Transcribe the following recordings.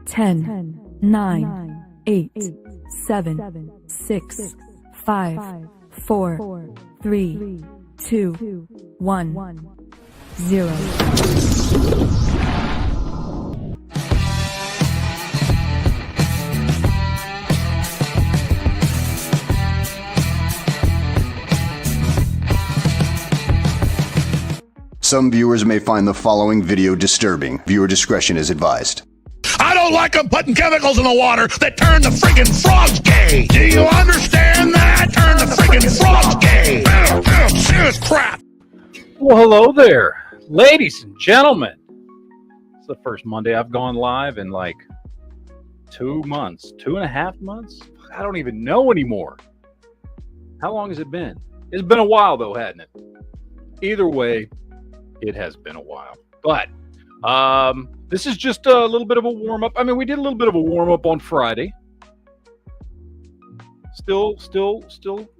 10, 9, 8, 7, 6, 5, 4, 3, 2, 1, 0. Some viewers may find the following video disturbing. Viewer discretion is advised. I don't like them putting chemicals in the water that turn the freaking frogs gay. Do you understand that? Turn the freaking frogs gay. Serious crap. Well, hello there, ladies and gentlemen. It's the first Monday I've gone live in like 2 months, 2.5 months. I don't even know anymore. How long has it been? It's been a while though, hasn't it? Either way, it has been a while. But this is just a little bit of a warm-up. I mean, we did a little bit of a warm-up on Friday. Still,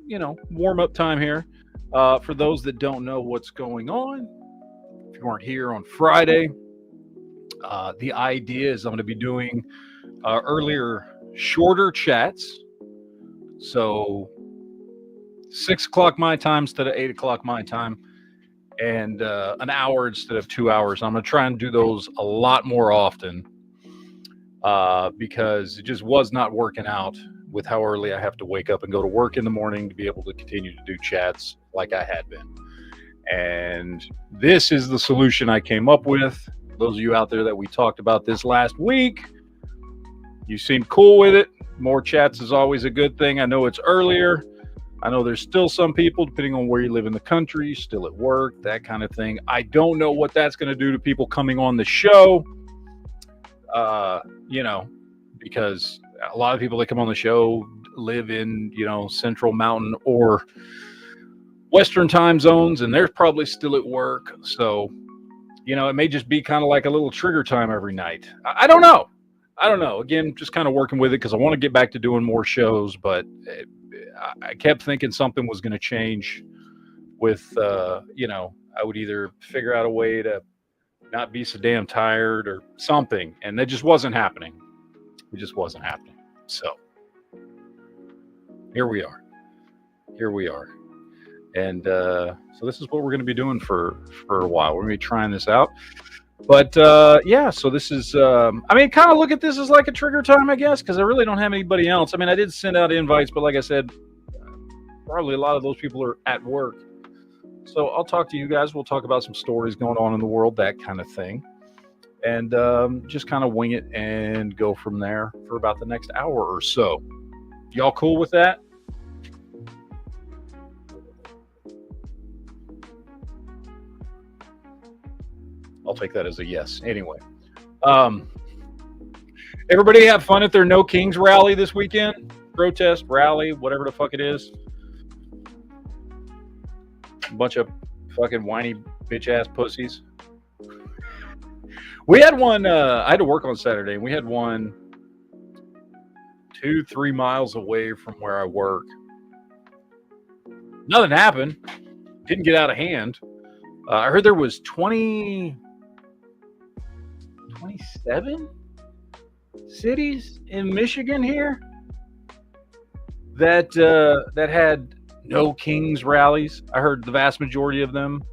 you know, warm-up time here. For those that don't know what's going on, if you weren't here on Friday, the idea is I'm going to be doing earlier, shorter chats. So 6 o'clock my time instead of 8 o'clock my time. And an hour instead of 2 hours. I'm going to try and do those a lot more often because it just was not working out with how early I have to wake up and go to work in the morning to be able to continue to do chats like I had been. And this is the solution I came up with. Those of you out there that we talked about this last week, you seem cool with it. More chats is always a good thing. I know it's earlier. I know there's still some people, depending on where you live in the country, still at work, that kind of thing. I don't know what that's going to do to people coming on the show, you know, because a lot of people that come on the show live in, you know, Central Mountain or Western time zones, and they're probably still at work. So, you know, it may just be kind of like a little trigger time every night. I don't know. Again, just kind of working with it because I want to get back to doing more shows, but I kept thinking something was going to change with, you know, I would either figure out a way to not be so damn tired or something. And that just wasn't happening. It just wasn't happening. So here we are. And so this is what we're going to be doing for a while. We're going to be trying this out. But yeah, so this is, I mean, kind of look at this as like a trigger time, I guess, because I really don't have anybody else. I mean, I did send out invites, but like I said, probably a lot of those people are at work. So I'll talk to you guys. We'll talk about some stories going on in the world, that kind of thing. And just kind of wing it and go from there for about the next hour or so. Y'all cool with that? I'll take that as a yes. Anyway, everybody have fun at their No Kings rally this weekend. Protest, rally, whatever the fuck it is. A bunch of fucking whiny bitch-ass pussies. We had one, I had to work on Saturday, and we had one 2-3 miles away from where I work. Nothing happened. Didn't get out of hand. I heard there was 27 cities in Michigan here that had No Kings rallies. I heard the vast majority of them,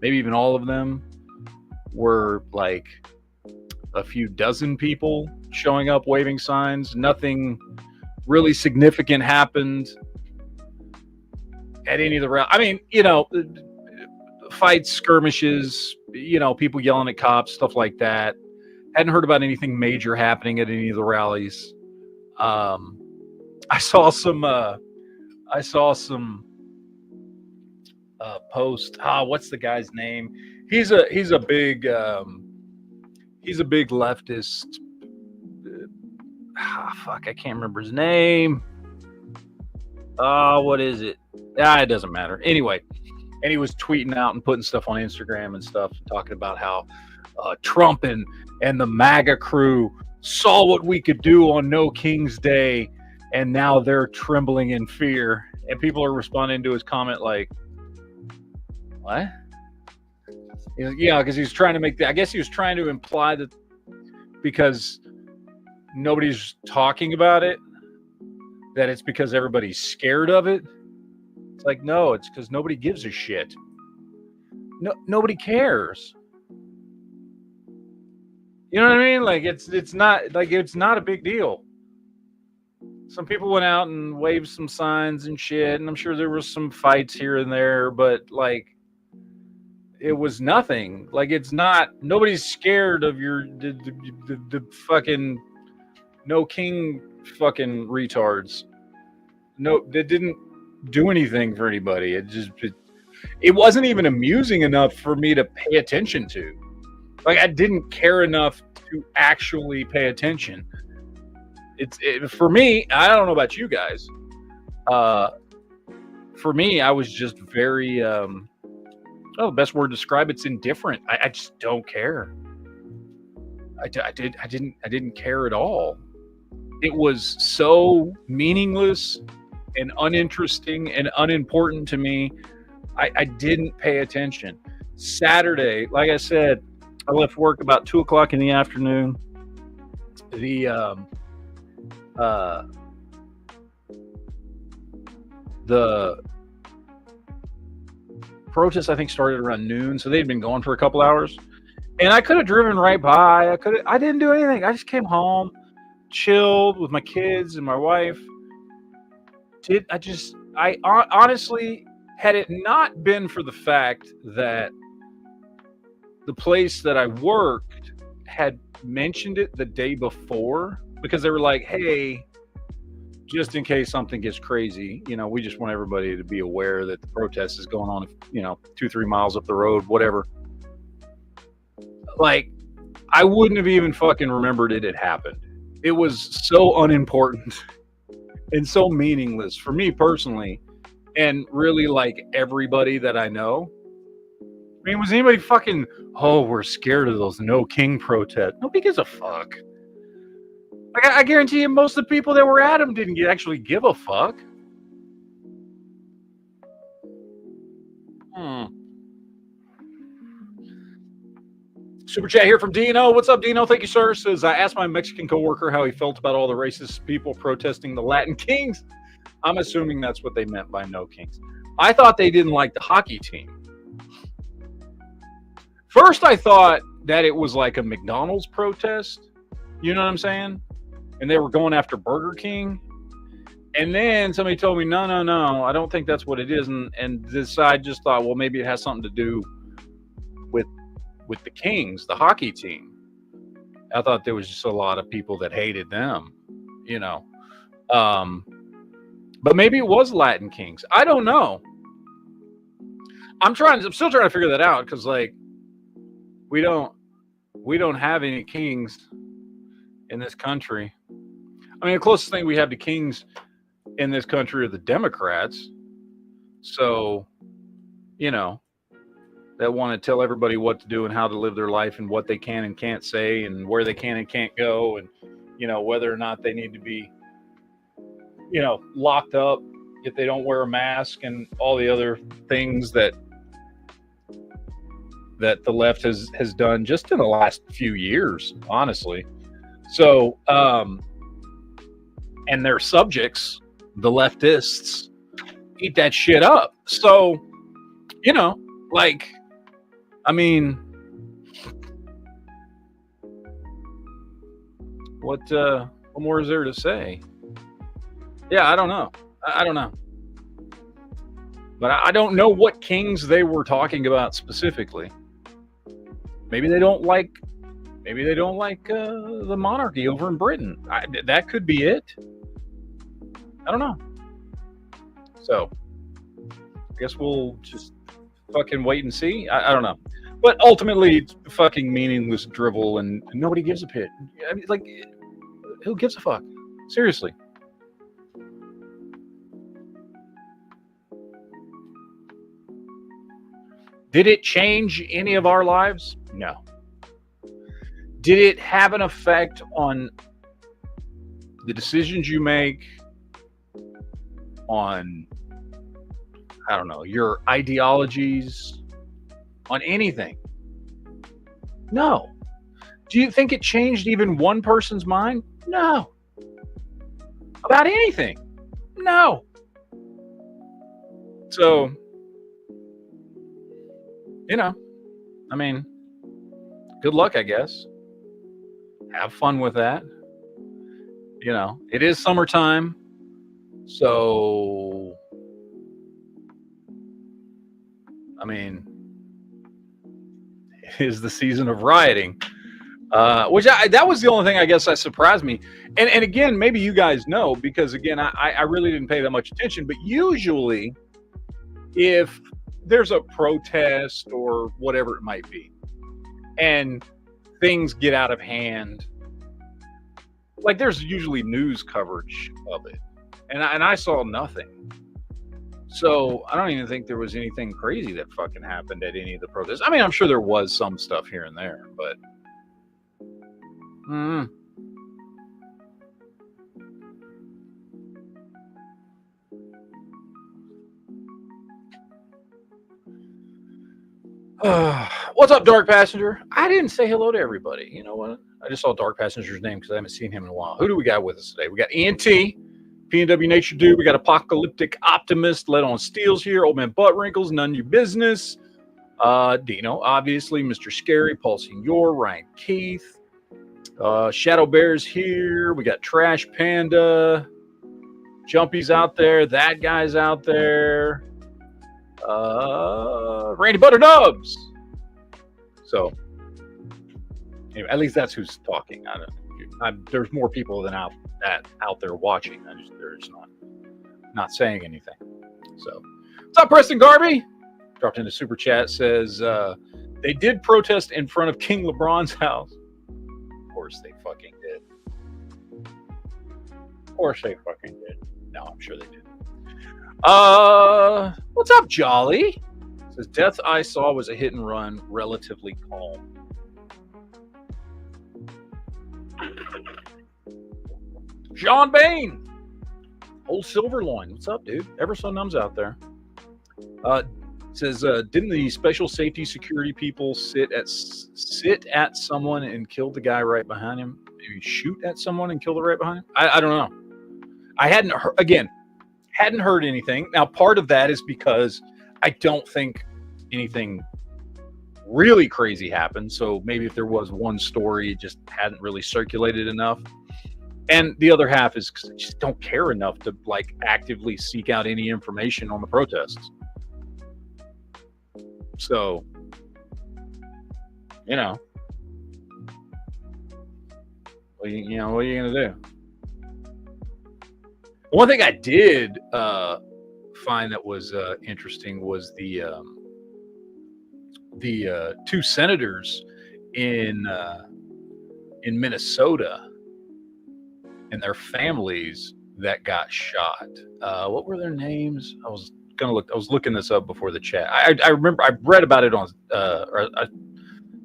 maybe even all of them, were like a few dozen people showing up waving signs. Nothing really significant happened at any of the rallies. I mean, you know, fights, skirmishes, you know, people yelling at cops, stuff like that. Hadn't heard about anything major happening at any of the rallies. I saw some post. What's the guy's name? He's a big leftist. Fuck, I can't remember his name. What is it? It doesn't matter. Anyway, and he was tweeting out and putting stuff on Instagram and stuff, talking about how Trump and the MAGA crew saw what we could do on No King's Day, and now they're trembling in fear. And people are responding to his comment like, what? Yeah, because he was trying to I guess he was trying to imply that because nobody's talking about it, that it's because everybody's scared of it. It's like, no, it's because nobody gives a shit. No, nobody cares. You know what I mean? Like it's not a big deal. Some people went out and waved some signs and shit, and I'm sure there was some fights here and there, but like it was nothing. Like it's not. Nobody's scared of the fucking no king fucking retards. No, they didn't do anything for anybody. It wasn't even amusing enough for me to pay attention to. Like I didn't care enough to actually pay attention. For me, I don't know about you guys. For me, I was just very the best word to describe it's indifferent. I just don't care. I didn't care at all. It was so meaningless and uninteresting and unimportant to me. I didn't pay attention. Saturday, like I said, I left work about 2:00 in the afternoon. The protest, I think, started around noon, so they'd been going for a couple hours. And I could have driven right by. I didn't do anything. I just came home, chilled with my kids and my wife. I honestly, had it not been for the fact that the place that I worked had mentioned it the day before, because they were like, hey, just in case something gets crazy, we just want everybody to be aware that the protest is going on, 2-3 miles up the road, whatever. Like, I wouldn't have even fucking remembered it had happened. It was so unimportant and so meaningless for me personally, and really like everybody that I know. I mean, was anybody fucking, we're scared of those no king protests? Nobody gives a fuck. Like, I guarantee you most of the people that were at them didn't actually give a fuck. Super chat here from Dino. What's up, Dino? Thank you, sir. Says, I asked my Mexican coworker how he felt about all the racist people protesting the Latin Kings. I'm assuming that's what they meant by no kings. I thought they didn't like the hockey team. First, I thought that it was like a McDonald's protest. You know what I'm saying? And they were going after Burger King. And then somebody told me, no, I don't think that's what it is. And this I just thought, well, maybe it has something to do with the Kings, the hockey team. I thought there was just a lot of people that hated them, But maybe it was Latin Kings. I don't know. I'm still trying to figure that out, because like we don't have any kings in this country. I mean, the closest thing we have to kings in this country are the Democrats. So, that want to tell everybody what to do and how to live their life and what they can and can't say and where they can and can't go, and, whether or not they need to be, locked up if they don't wear a mask, and all the other things that the left has done just in the last few years, honestly. So, and their subjects, the leftists, eat that shit up. So, I mean, what more is there to say? Yeah, I don't know. I don't know. But I don't know what kings they were talking about specifically. Maybe they don't like the monarchy over in Britain. That could be it. I don't know. So, I guess we'll just fucking wait and see. I don't know. But ultimately, it's fucking meaningless drivel, and nobody gives a shit. I mean, like, who gives a fuck? Seriously. Did it change any of our lives? No. Did it have an effect on the decisions you make, on, I don't know, your ideologies, on anything? No. Do you think it changed even one person's mind? No. About anything? No. So, you know, I mean, good luck, I guess. Have fun with that. You know, it is summertime. So, I mean, it is the season of rioting. That was the only thing I guess that surprised me. And again, maybe you guys know, because again, I really didn't pay that much attention, but usually if there's a protest or whatever it might be, and things get out of hand, like there's usually news coverage of it. And I saw nothing. So I don't even think there was anything crazy that fucking happened at any of the protests. I mean, I'm sure there was some stuff here and there, but what's up, Dark Passenger? I didn't say hello to everybody. You know what? I just saw Dark Passenger's name because I haven't seen him in a while. Who do we got with us today? We got ENT, PNW Nature Dude. We got Apocalyptic Optimist, Led on Steels here. Old Man Butt Wrinkles, None Your Business. Dino, obviously. Mr. Scary, Paul Senior, Ryan Keith. Shadow Bear's here. We got Trash Panda. Jumpy's out there. That guy's out there. Randy Butternubs. So, anyway, at least that's who's talking. There's more people than out there watching. They're just not saying anything. So, what's up, Preston Garby? Dropped into super chat. Says they did protest in front of King LeBron's house. Of course they fucking did. Of course they fucking did. No, I'm sure they did. What's up, Jolly? Says death I saw was a hit and run, relatively calm. Sean Bain, Old Silverloin. What's up, dude? Ever so numbs out there. Says didn't the special safety security people sit at someone and kill the guy right behind him? Maybe shoot at someone and kill the right behind him? I don't know. I hadn't heard anything. Now, part of that is because I don't think anything really crazy happened. So maybe if there was one story, it just hadn't really circulated enough. And the other half is because I just don't care enough to like actively seek out any information on the protests. So, you know, what are you gonna do? One thing I did find that was interesting was the two senators in Minnesota and their families that got shot. What were their names? I was looking this up before the chat. I remember I read about it on or I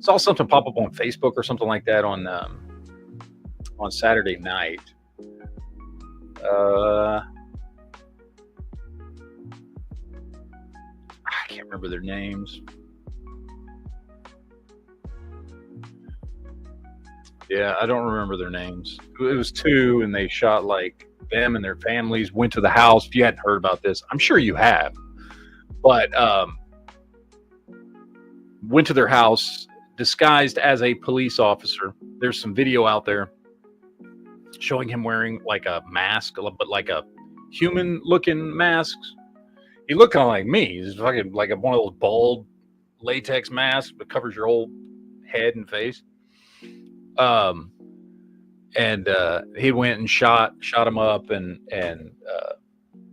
saw something pop up on Facebook or something like that on Saturday night. I can't remember their names. Yeah, I don't remember their names. It was two, and they shot like them and their families, went to the house. If you hadn't heard about this, I'm sure you have, but went to their house disguised as a police officer. There's some video out there showing him wearing like a mask, but like a human looking mask. He looked kind of like me. He's fucking like one of those bald latex masks that covers your whole head and face. And he went and shot him up and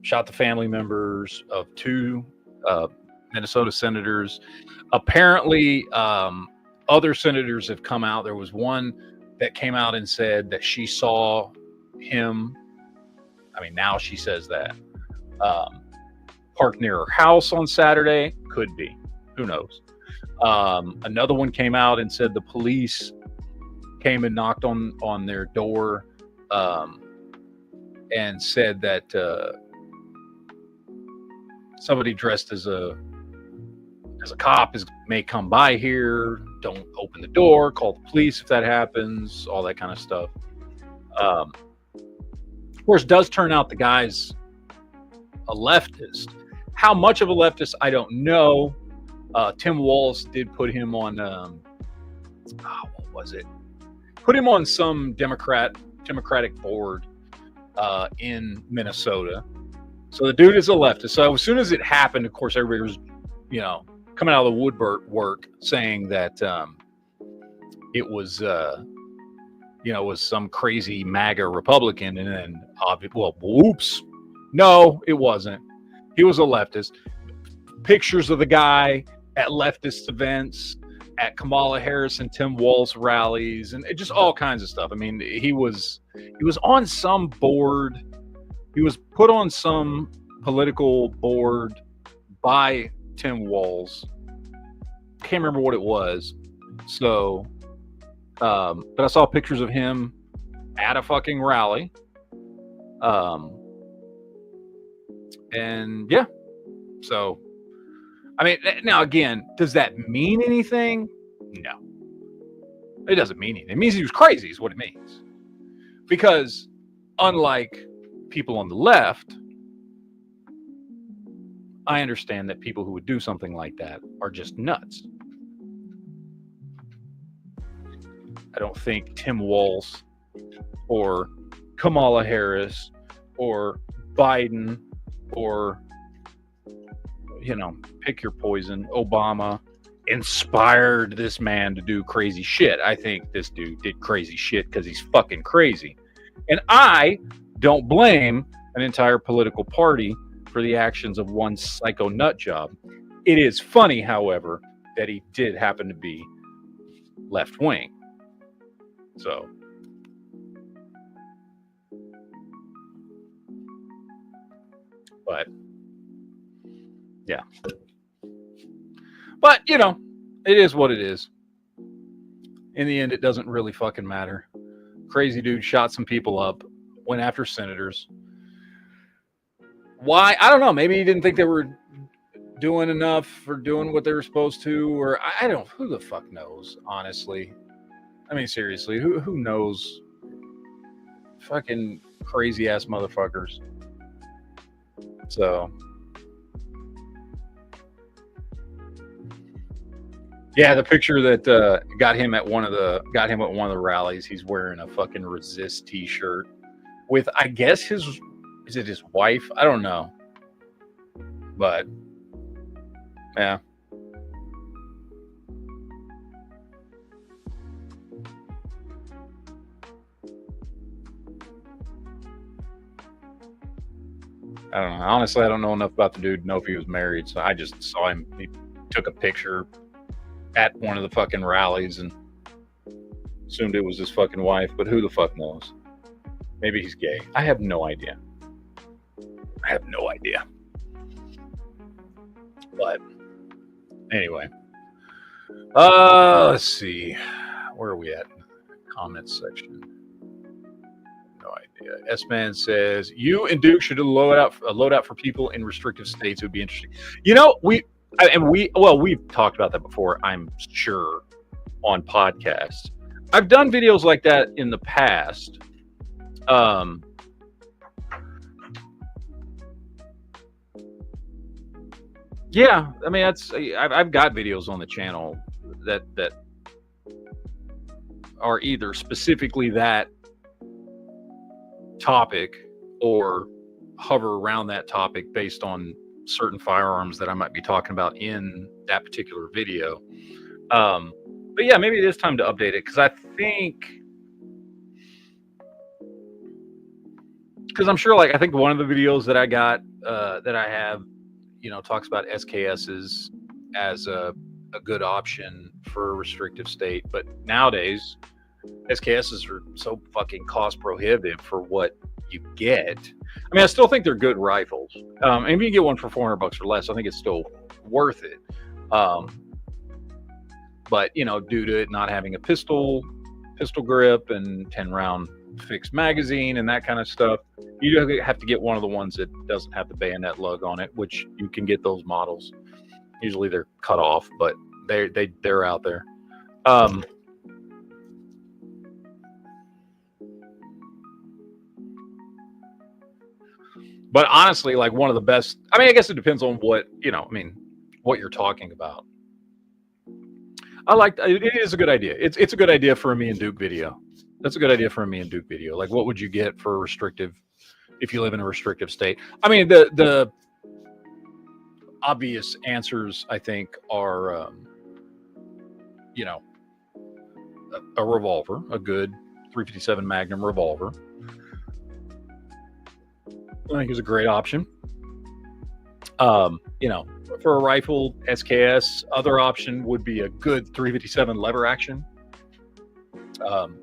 shot the family members of two Minnesota senators. Apparently, other senators have come out. There was one that came out and said that she saw him. I mean, now she says that parked near her house on Saturday. Could be. Who knows? Another one came out and said the police came and knocked on their door and said that somebody dressed as a cop may come by here. Don't open the door. Call the police if that happens. All that kind of stuff. Of course, does turn out the guy's a leftist. How much of a leftist, I don't know. Tim Walz did put him on, what was it? Put him on some Democratic board in Minnesota. So the dude is a leftist. So as soon as it happened, of course, everybody was, coming out of the woodwork saying that it was, was some crazy MAGA Republican. And then, whoops. No, it wasn't. He was a leftist. Pictures of the guy at leftist events, at Kamala Harris and Tim Walz rallies, and just all kinds of stuff. I mean, he was on some board. He was put on some political board by Tim Walz. Can't remember what it was. So, but I saw pictures of him at a fucking rally. And yeah, so, I mean, now again, does that mean anything? No, it doesn't mean anything. It means he was crazy is what it means. Because unlike people on the left, I understand that people who would do something like that are just nuts. I don't think Tim Walz or Kamala Harris or Biden or, pick your poison, Obama, inspired this man to do crazy shit. I think this dude did crazy shit because he's fucking crazy. And I don't blame an entire political party for the actions of one psycho nut job. It is funny, however, that he did happen to be left wing. So, but yeah. But, it is what it is. In the end, it doesn't really fucking matter. Crazy dude shot some people up, went after senators. Why? I don't know. Maybe he didn't think they were doing enough or doing what they were supposed to, or I don't, who the fuck knows, honestly. I mean, seriously, who knows? Fucking crazy ass motherfuckers. So, yeah, the picture that got him at one of the rallies, he's wearing a fucking Resist T-shirt with, I guess, is it his wife? I don't know, but yeah. I don't know. Honestly, I don't know enough about the dude to know if he was married. So I just saw him. He took a picture at one of the fucking rallies and assumed it was his fucking wife. But who the fuck knows? Maybe he's gay. I have no idea. But anyway. Let's see. Where are we at? Comments section. No idea. S-Man says, you and Duke should load out for people in restrictive states. It would be interesting. We've talked about that before, I'm sure, on podcasts. I've done videos like that in the past. Yeah, I mean, I've got videos on the channel that are either specifically that topic or hover around that topic based on certain firearms that I might be talking about in that particular video. But yeah, maybe it is time to update it, because I'm sure, I think one of the videos that I got that I have, talks about SKSs as a good option for a restrictive state. But nowadays, SKSs are so fucking cost prohibitive for what you get. I mean, I still think they're good rifles. And if you can get one for $400 or less, I think it's still worth it. But due to it not having a pistol grip and 10-round fixed magazine and that kind of stuff, you have to get one of the ones that doesn't have the bayonet lug on it, which you can get those models. Usually they're cut off, but they're out there. But honestly, like one of the best, I mean, I guess it depends on what, what you're talking about. It is a good idea. It's a good idea for a me and Duke video. That's a good idea for a me and Duke video. Like, what would you get for a restrictive, if you live in a restrictive state? I mean, the obvious answers, I think, are, a revolver, a good 357 Magnum revolver. I think is a great option. For a rifle, SKS. Other option would be a good 357 lever action. And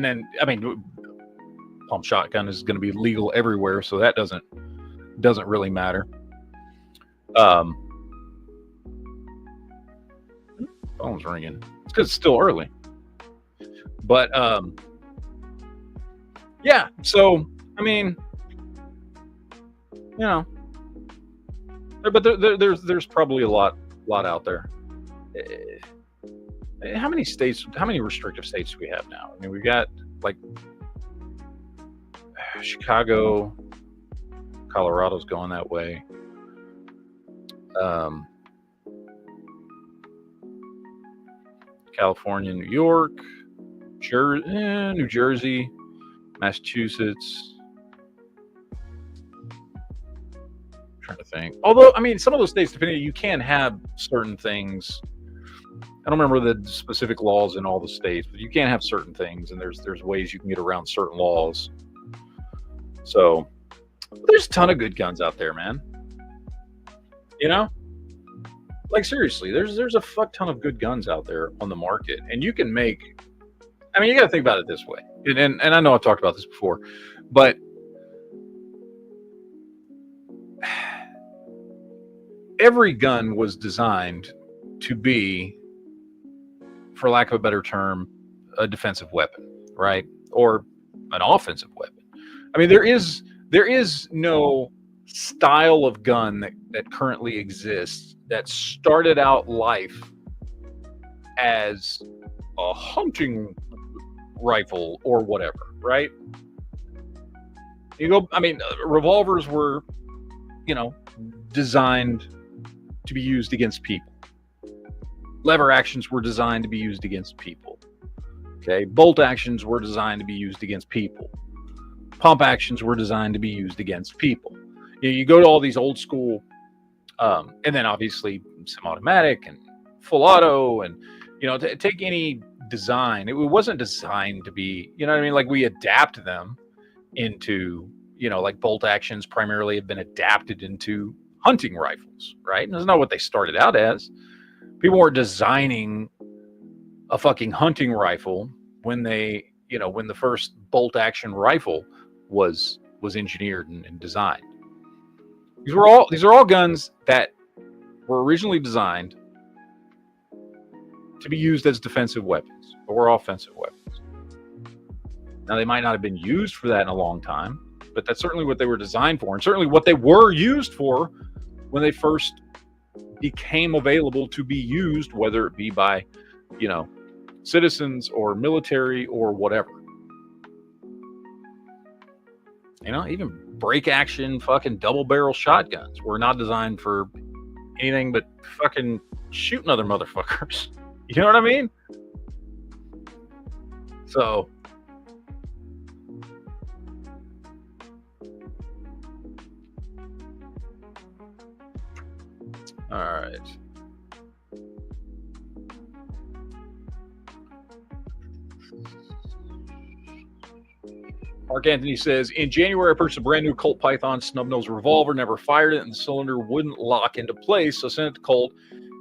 then, I mean, pump shotgun is going to be legal everywhere, so that doesn't really matter. Phone's ringing. It's because it's still early. But yeah. So I mean, but there's probably a lot out there. How many restrictive states do we have now? I mean, we've got like Chicago, Colorado's going that way. California, New York, New Jersey, Massachusetts. I'm trying to think. Although, I mean, some of those states, depending, you can have certain things. I don't remember the specific laws in all the states, but you can have certain things, and there's ways you can get around certain laws. So there's a ton of good guns out there, man. Like seriously, there's a fuck ton of good guns out there on the market, and you can make. I mean, you got to think about it this way, and I know I've talked about this before, but every gun was designed to be, for lack of a better term, a defensive weapon, right? Or an offensive weapon. I mean, there is no style of gun that currently exists that started out life as a hunting rifle or whatever, right? Revolvers were, designed to be used against people. Lever actions were designed to be used against people. Okay, bolt actions were designed to be used against people. Pump actions were designed to be used against people. You go to all these old school, and then obviously semi-automatic and full auto, and take any design. It wasn't designed to be, like we adapt them into, like bolt actions primarily have been adapted into hunting rifles, right? And that's not what they started out as. People weren't designing a fucking hunting rifle when they, when the first bolt action rifle was engineered and designed. These are all guns that were originally designed to be used as defensive weapons or offensive weapons. Now, they might not have been used for that in a long time, but that's certainly what they were designed for, and certainly what they were used for when they first became available to be used, whether it be by, citizens or military or whatever. Even break action fucking double barrel shotguns were not designed for anything but fucking shooting other motherfuckers. You know what I mean? So all right. Mark Anthony says, in January, I purchased a brand new Colt Python snub-nose revolver, never fired it, and the cylinder wouldn't lock into place, so I sent it to Colt,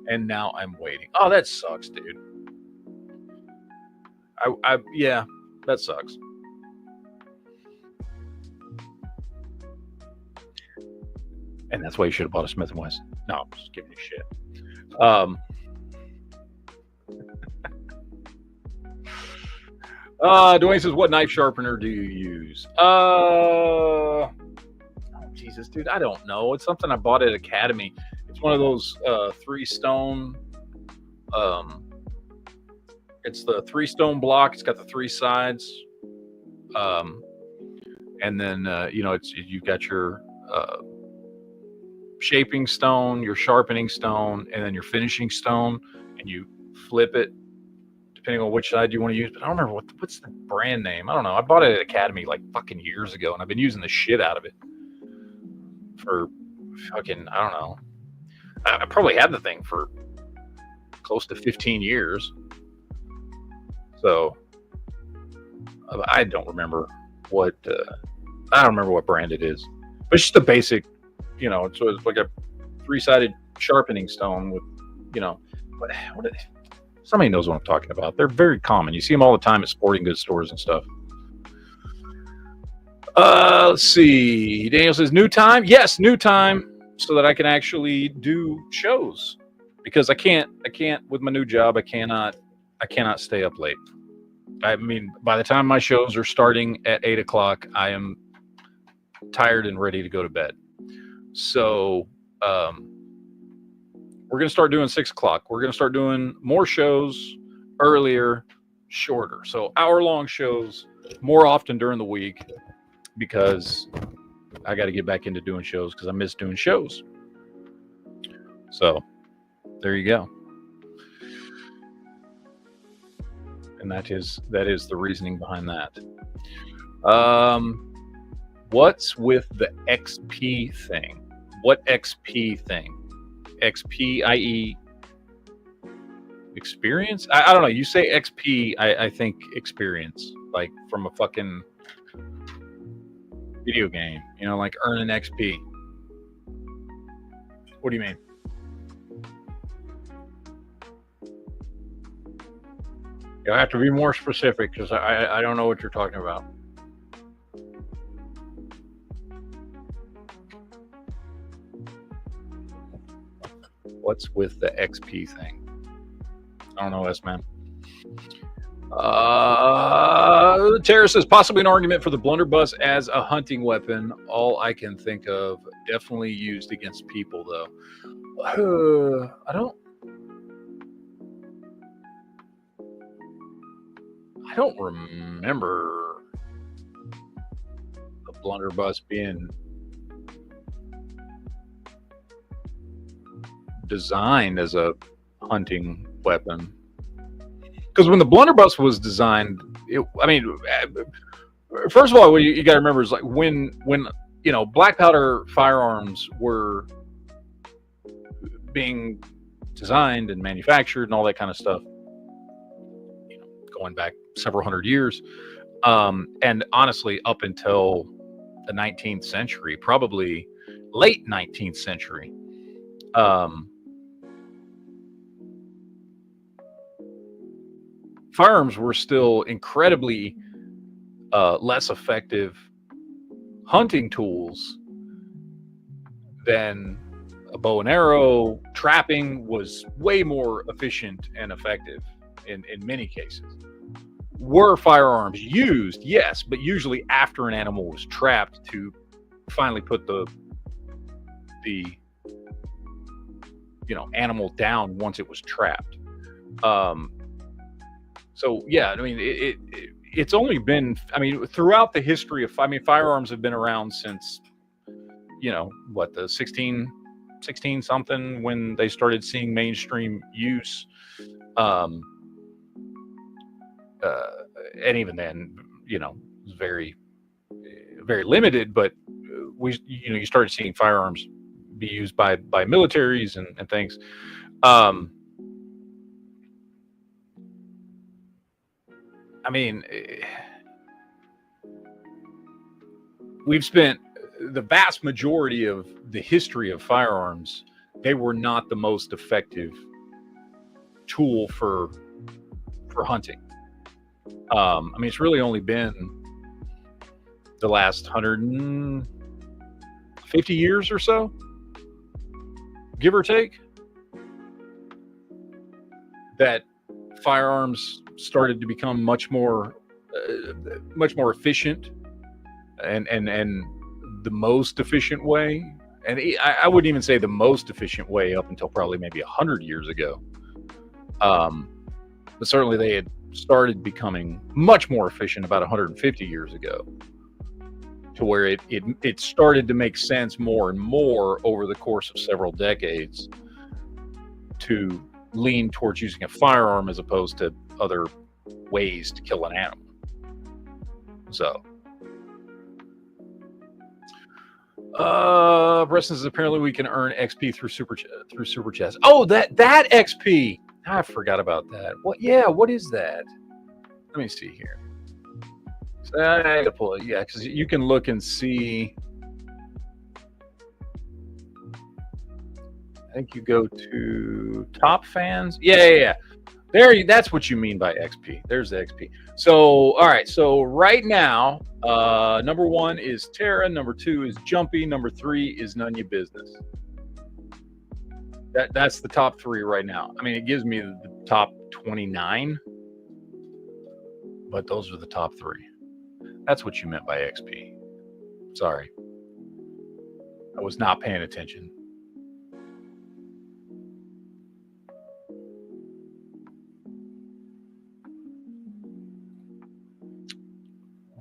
and now I'm waiting. Oh, that sucks, dude. Yeah, that sucks. And that's why you should have bought a Smith & Wesson. No, I'm just giving you shit. Dwayne says, what knife sharpener do you use? Oh, Jesus, dude, I don't know. It's something I bought at Academy. It's one of those 3-stone. It's the 3-stone block. It's got the 3 sides. and then you've got your shaping stone, your sharpening stone, and then your finishing stone, and you flip it depending on which side you want to use. But I don't remember what's the brand name. I don't know. I bought it at Academy like fucking years ago, and I've been using the shit out of it for fucking, I don't know. I probably had the thing for close to 15 years. So I don't remember what brand it is. But it's just a basic, it's like a 3-sided sharpening stone with, somebody knows what I'm talking about. They're very common. You see them all the time at sporting goods stores and stuff. Let's see. Daniel says, new time? Yes, new time, so that I can actually do shows. Because I can't with my new job, I cannot stay up late. I mean, by the time my shows are starting at 8 o'clock, I am tired and ready to go to bed. So, we're going to start doing 6 o'clock. We're going to start doing more shows earlier, shorter. So hour-long shows more often during the week, because I got to get back into doing shows because I miss doing shows. So there you go. And that is the reasoning behind that. What's with the XP thing? What XP thing? XP, i.e. experience? I don't know. You say XP, I think experience, like from a fucking video game, like earning XP. What do you mean? You'll have to be more specific, because I don't know what you're talking about. What's with the XP thing? I don't know, S-Man. Tara says, possibly an argument for the blunderbuss as a hunting weapon. All I can think of, definitely used against people, though. I don't remember the blunderbuss being designed as a hunting weapon. Because when the blunderbuss was designed, first of all, what you got to remember is like when black powder firearms were being designed and manufactured and all that kind of stuff, going back several hundred years, and honestly up until the 19th century, probably late 19th century, firearms were still incredibly less effective hunting tools than a bow and arrow. Trapping was way more efficient and effective in many cases. Were firearms used? Yes, but usually after an animal was trapped to finally put the animal down once it was trapped. So yeah, I mean, it's only been, throughout the history of, firearms have been around since, the 16 something, when they started seeing mainstream use. And even then, it was very, very limited, but you started seeing firearms be used by militaries and things. We've spent the vast majority of the history of firearms, they were not the most effective tool for hunting. It's really only been the last 150 years or so, give or take, that firearms started to become much more efficient and the most efficient way. And I wouldn't even say the most efficient way up until probably maybe 100 years ago. But certainly they had started becoming much more efficient about 150 years ago. to where it started to make sense more and more over the course of several decades to lean towards using a firearm as opposed to other ways to kill an animal. So, Preston says apparently we can earn XP through super chats. Oh, that XP. I forgot about that. What? Yeah, what is that? Let me see here. So I gotta pull it. Yeah, because you can look and see. I think you go to top fans. Yeah. There, that's what you mean by XP. There's the XP. So, all right. So right now, number 1 is Terra. Number 2 is Jumpy. Number 3 is None Your Business. That's the top 3 right now. I mean, it gives me the top 29, but those are the top 3. That's what you meant by XP. Sorry, I was not paying attention.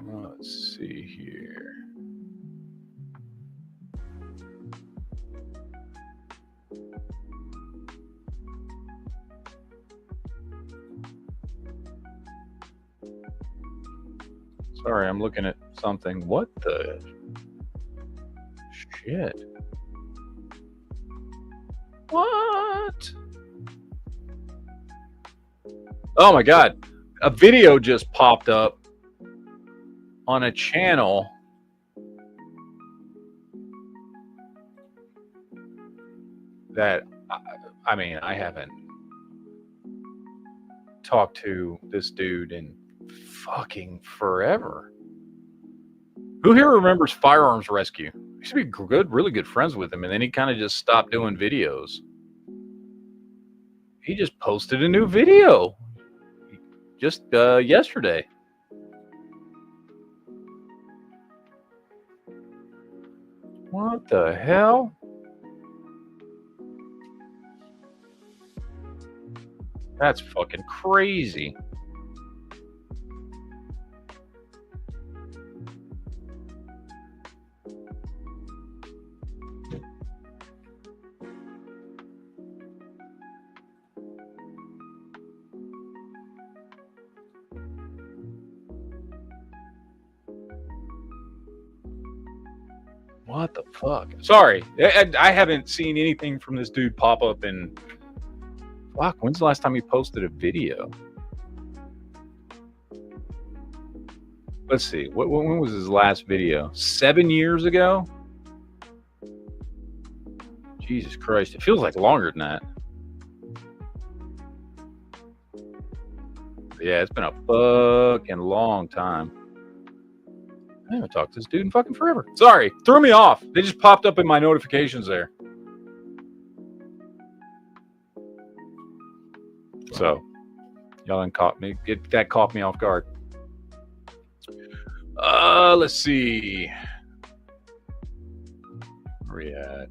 Let's see here. Sorry, I'm looking at something. What the shit? What? Oh my God. A video just popped up on a channel that, I mean, I haven't talked to this dude in fucking forever. Who here remembers Firearms Rescue? I used to be really good friends with him, and then he kind of just stopped doing videos. He just posted a new video just yesterday. What the hell? That's fucking crazy. What the fuck? Sorry, I haven't seen anything from this dude pop up in... Fuck, when's the last time he posted a video? Let's see, when was his last video? 7 years ago? Jesus Christ, it feels like longer than that. Yeah, it's been a fucking long time. I haven't talked to this dude in fucking forever. Sorry, threw me off. They just popped up in my notifications there. So, y'all done caught me. That caught me off guard. Let's see. Where we at?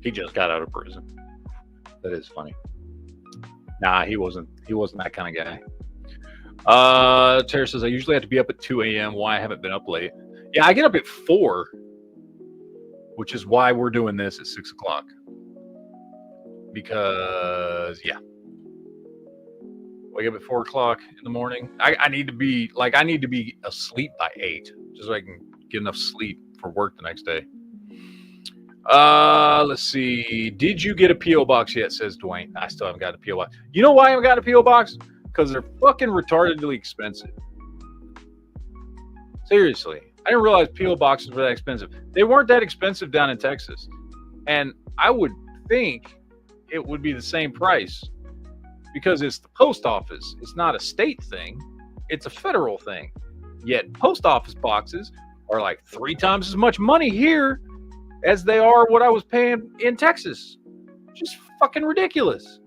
He just got out of prison. That is funny. Nah, he wasn't that kind of guy. Tara says, I usually have to be up at 2 a.m. Why I haven't been up late. Yeah, I get up at 4, which is why we're doing this at 6 o'clock. Because, yeah. Wake up at 4 o'clock in the morning. I need to be asleep by 8, just so I can get enough sleep for work the next day. Let's see. Did you get a P.O. box yet? Says Dwayne. I still haven't got a P.O. box. You know why I haven't got a P.O. box? Because they're fucking retardedly expensive. Seriously. I didn't realize P.O. boxes were that expensive. They weren't that expensive down in Texas. And I would think it would be the same price because it's the post office. It's not a state thing. It's a federal thing. Yet post office boxes are like 3 times as much money here as they are what I was paying in Texas. Just fucking ridiculous.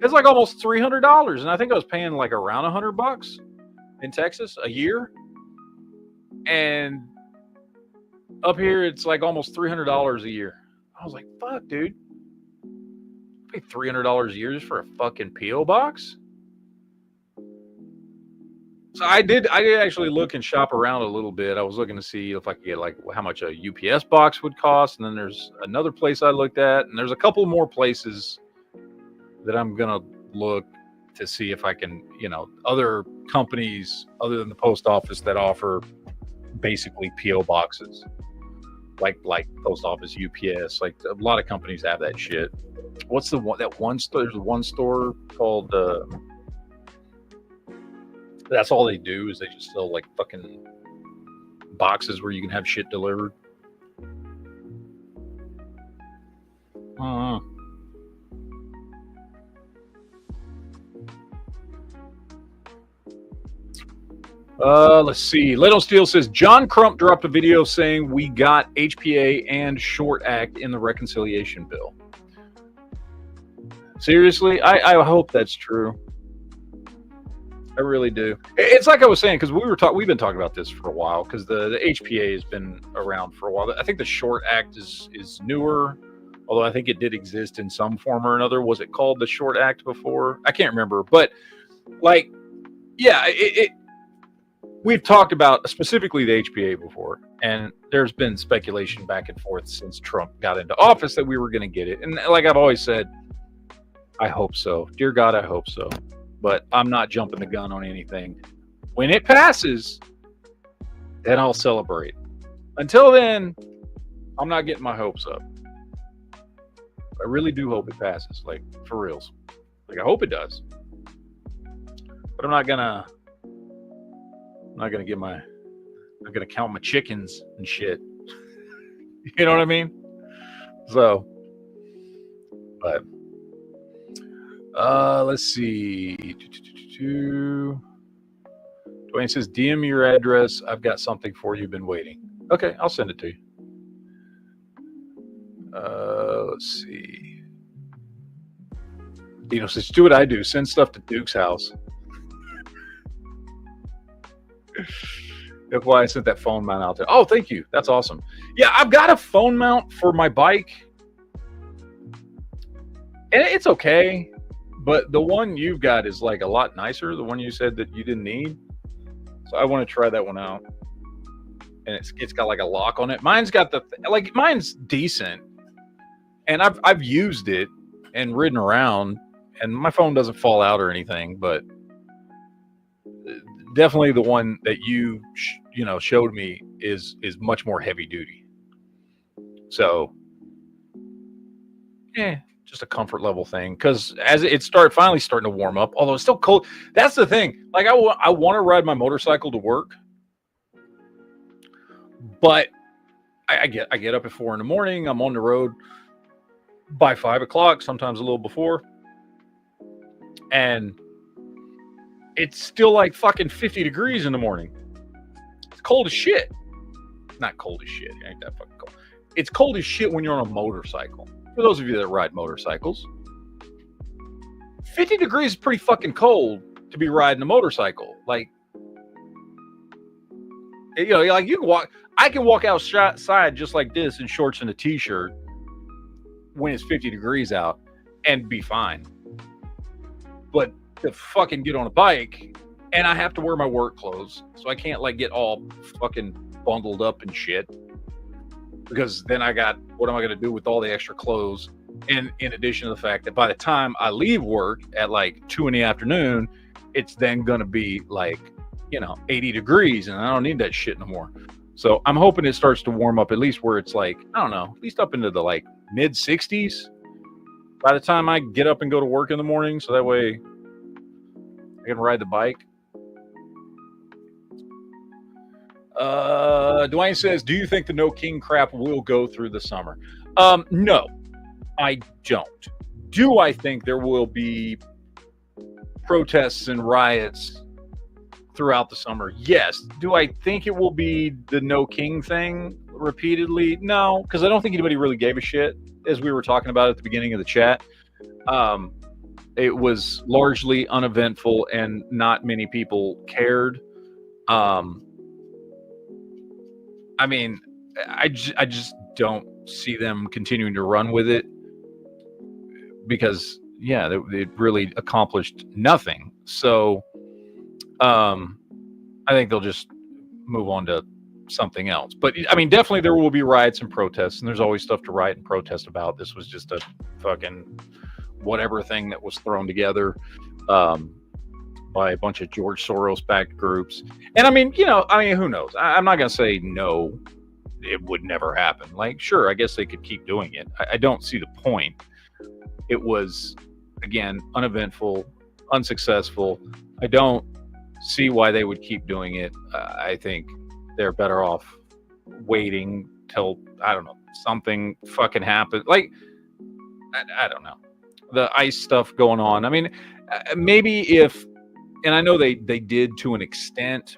It's like almost $300, and I think I was paying like around $100 in Texas a year. And up here, it's like almost $300 a year. I was like, fuck, dude. pay $300 a year just for a fucking P.O. box? So I did actually look and shop around a little bit. I was looking to see if I could get like how much a UPS box would cost. And then there's another place I looked at, and there's a couple more places that I'm going to look to see if I can, other companies other than the post office that offer basically P.O. boxes, like post office, UPS, like a lot of companies have that shit. What's the one store? There's one store called, that's all they do is they just sell like fucking boxes where you can have shit delivered. Let's see. Leto Steele says John Crump dropped a video saying we got HPA and short act in the reconciliation bill. Seriously, I hope that's true. I really do. It's like I was saying, because we've been talking about this for a while, because the HPA has been around for a while. I think the short act is newer, although I think it did exist in some form or another. Was it called the short act before? I can't remember, but like, yeah, we've talked about specifically the HPA before, and there's been speculation back and forth since Trump got into office that we were going to get it. And like I've always said, I hope so. Dear God, I hope so. But I'm not jumping the gun on anything. When it passes, then I'll celebrate. Until then, I'm not getting my hopes up. I really do hope it passes, like for reals. Like I hope it does. But I'm not gonna count my chickens and shit. You know what I mean? So, but let's see. Dwayne says, DM me your address. I've got something for you. Been waiting. Okay, I'll send it to you. Let's see. Dino says, do what I do. Send stuff to Duke's house. That's why I sent that phone mount out there. Oh, thank you. That's awesome. Yeah, I've got a phone mount for my bike. And it's okay. But the one you've got is like a lot nicer. The one you said that you didn't need. So I want to try that one out. And it's got like a lock on it. Mine's got mine's decent. And I've used it and ridden around, and my phone doesn't fall out or anything, but definitely the one that you showed me is much more heavy duty. So just a comfort level thing, because as it finally starting to warm up, although it's still cold. That's the thing. Like I want to ride my motorcycle to work, but I get up at 4 a.m. I'm on the road by 5 o'clock, sometimes a little before, and it's still like fucking 50 degrees in the morning. It's cold as shit. Not cold as shit. It ain't that fucking cold. It's cold as shit when you're on a motorcycle. For those of you that ride motorcycles, 50 degrees is pretty fucking cold to be riding a motorcycle. Like, like you can walk. I can walk outside just like this in shorts and a T-shirt when it's 50 degrees out and be fine. But to fucking get on a bike, and I have to wear my work clothes, so I can't like get all fucking bundled up and shit, because then what am I going to do with all the extra clothes? And in addition to the fact that by the time I leave work at like 2 p.m, it's then going to be like 80 degrees, and I don't need that shit no more. So I'm hoping it starts to warm up, at least where it's like, I don't know, at least up into the like mid 60s by the time I get up and go to work in the morning, so that way I can ride the bike. Dwayne says, do you think the no king crap will go through the summer? No, I don't. Do I think there will be protests and riots throughout the summer? Yes. Do I think it will be the no king thing repeatedly? No, because I don't think anybody really gave a shit, as we were talking about at the beginning of the chat. It was largely uneventful and not many people cared. I mean, I just don't see them continuing to run with it, because it really accomplished nothing. So I think they'll just move on to something else. But I mean, definitely there will be riots and protests, and there's always stuff to riot and protest about. This was just a fucking whatever thing that was thrown together by a bunch of George Soros backed groups. And I mean, who knows? I'm not gonna say no, it would never happen. Like, sure, I guess they could keep doing it. I don't see the point. It was, again, uneventful, unsuccessful. I don't see why they would keep doing it. I think they're better off waiting till, I don't know, something fucking happens. Like, I don't know. The ICE stuff going on. I mean, maybe if, and I know they did to an extent,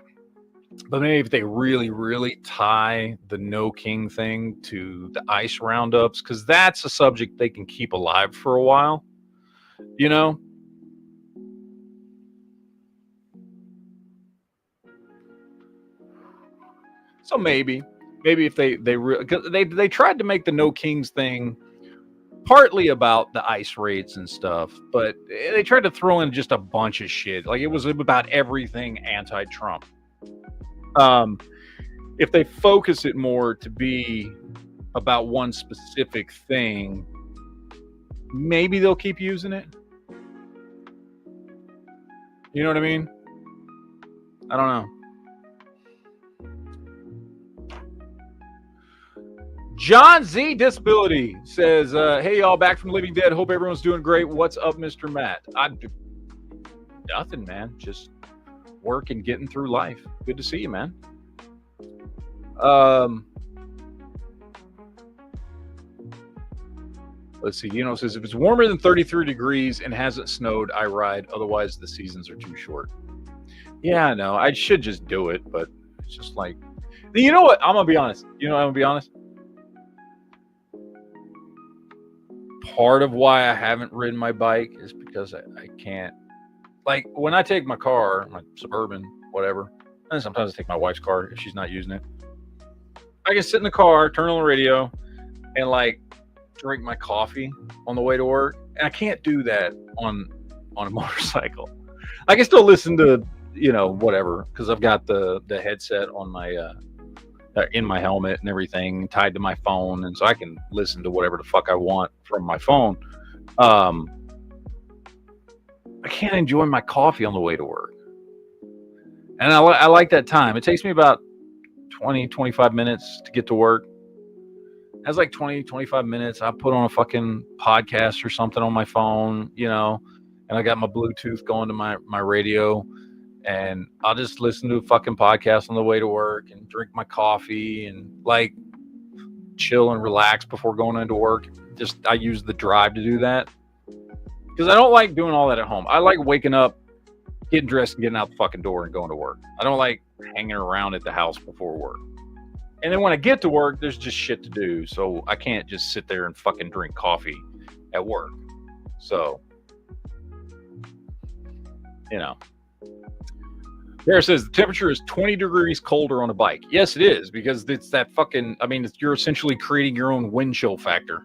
but maybe if they really, really tie the No King thing to the ICE roundups, because that's a subject they can keep alive for a while, you know? So maybe if they tried to make the No Kings thing partly about the ICE raids and stuff, but they tried to throw in just a bunch of shit. Like, it was about everything anti-Trump. If they focus it more to be about one specific thing, maybe they'll keep using it. You know what I mean? I don't know. John Z Disability says, hey, y'all, back from Living Dead. Hope everyone's doing great. What's up, Mr. Matt? Nothing, man. Just working, getting through life. Good to see you, man. Let's see. Says, if it's warmer than 33 degrees and hasn't snowed, I ride. Otherwise, the seasons are too short. Yeah, I know. I should just do it, but it's just like, you know what? I'm going to be honest. Part of why I haven't ridden my bike is because I can't. Like, when I take my car, my Suburban, whatever, and sometimes I take my wife's car if she's not using it, I can sit in the car, turn on the radio, and like drink my coffee on the way to work. And I can't do that on a motorcycle. I can still listen to, whatever, because I've got the headset on my in my helmet and everything, tied to my phone, and so I can listen to whatever the fuck I want from my phone. I can't enjoy my coffee on the way to work, and I like that time. It takes me about 20-25 minutes to get to work. That's like 20-25 minutes. I put on a fucking podcast or something on my phone, and I got my Bluetooth going to my radio, and I'll just listen to a fucking podcast on the way to work and drink my coffee and like chill and relax before going into work. I use the drive to do that because I don't like doing all that at home. I like waking up, getting dressed, and getting out the fucking door and going to work. I don't like hanging around at the house before work. And then when I get to work, there's just shit to do. So I can't just sit there and fucking drink coffee at work. So, Bear says the temperature is 20 degrees colder on a bike. Yes, it is, because it's that fucking, you're essentially creating your own wind chill factor.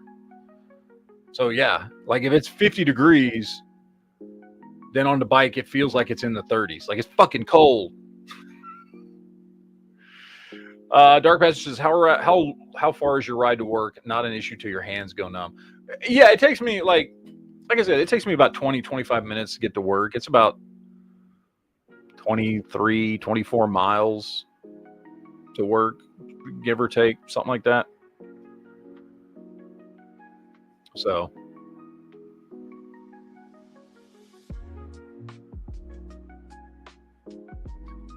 So yeah, like if it's 50 degrees, then on the bike, it feels like it's in the 30s. Like it's fucking cold. Dark Passage says, how far is your ride to work? Not an issue till your hands go numb. Yeah, it takes me like I said, it takes me about 20-25 minutes to get to work. It's about 23-24 miles to work, give or take, something like that. So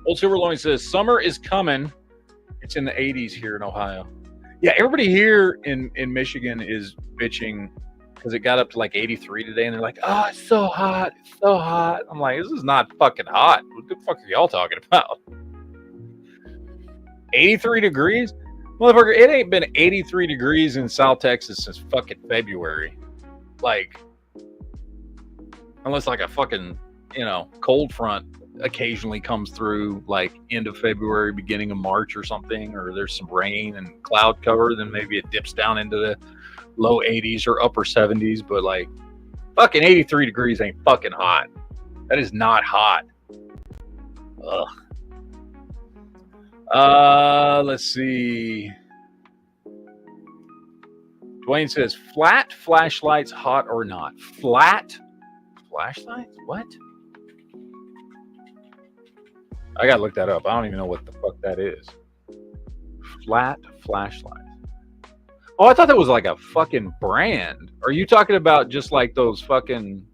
Old Silver Loin says summer is coming. It's in the 80s here in Ohio. Yeah, everybody here in Michigan is bitching because it got up to like 83 today, and they're like, oh, it's so hot. It's so hot. I'm like, this is not fucking hot. What the fuck are y'all talking about? 83 degrees? Motherfucker, it ain't been 83 degrees in South Texas since fucking February. Like, unless like a fucking, cold front occasionally comes through like end of February, beginning of March or something, or there's some rain and cloud cover, then maybe it dips down into the low 80s or upper 70s. But like Fucking 83 degrees ain't fucking hot. That is not hot. Ugh. Let's see. Dwayne says, flat flashlights, hot or not? Flat flashlights? What? I gotta look that up. I don't even know what the fuck that is. Flat flashlight. Oh, I thought that was like a fucking brand. Are you talking about just like those fucking...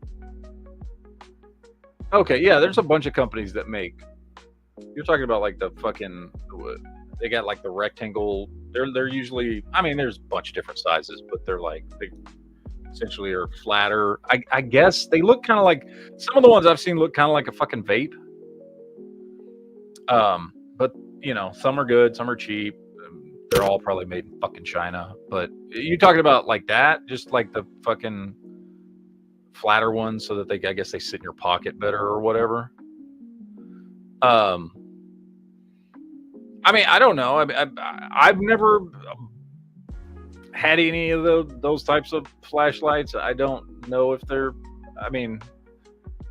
Okay, yeah, there's a bunch of companies that make... You're talking about like the fucking... They got like the rectangle... They're usually... I mean, there's a bunch of different sizes, but they're like... They essentially are flatter. I guess they look kind of like... Some of the ones I've seen look kind of like a fucking vape. But, you know, some are good, some are cheap. They're all probably made in fucking China. But you talking about like that? Just like the fucking flatter ones so that they, I guess they sit in your pocket better or whatever. I mean, I don't know. I've never had any of those types of flashlights. I don't know if they're, I mean,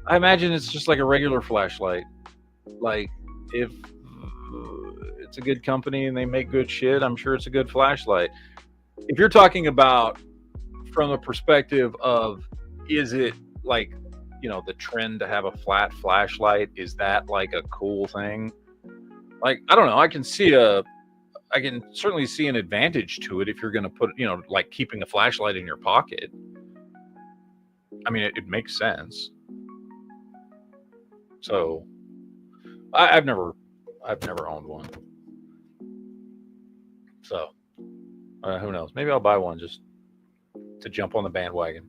I imagine it's just like a regular flashlight. Like, if it's a good company and they make good shit, I'm sure it's a good flashlight. If you're talking about from the perspective of, is it like, you know, the trend to have a flat flashlight, is that like a cool thing? Like, I don't know. I can certainly see an advantage to it if you're going to put, you know, like keeping a flashlight in your pocket. I mean, it makes sense. So I've never owned one. So who knows? Maybe I'll buy one just to jump on the bandwagon.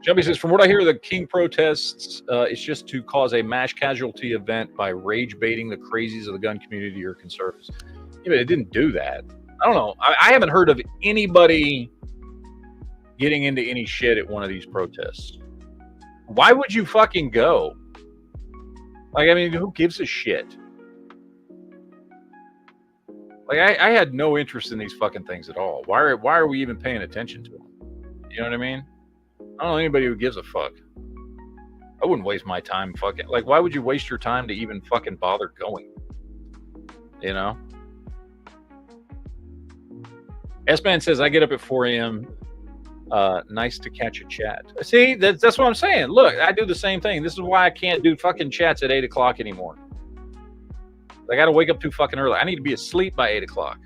Jumpy says, from what I hear, the King protests, it's just to cause a mass casualty event by rage baiting the crazies of the gun community or conservatives. Yeah, but it didn't do that. I don't know. I haven't heard of anybody getting into any shit at one of these protests. Why would you fucking go? Like, I mean, who gives a shit? Like, I had no interest in these fucking things at all. Why are we even paying attention to them? You know what I mean? I don't know anybody who gives a fuck. I wouldn't waste my time fucking... Like, why would you waste your time to even fucking bother going? You know? S-Man says, I get up at 4 a.m. Nice to catch a chat. See, that's what I'm saying. Look, I do the same thing. This is why I can't do fucking chats at 8 o'clock anymore. I got to wake up too fucking early. I need to be asleep by 8 o'clock.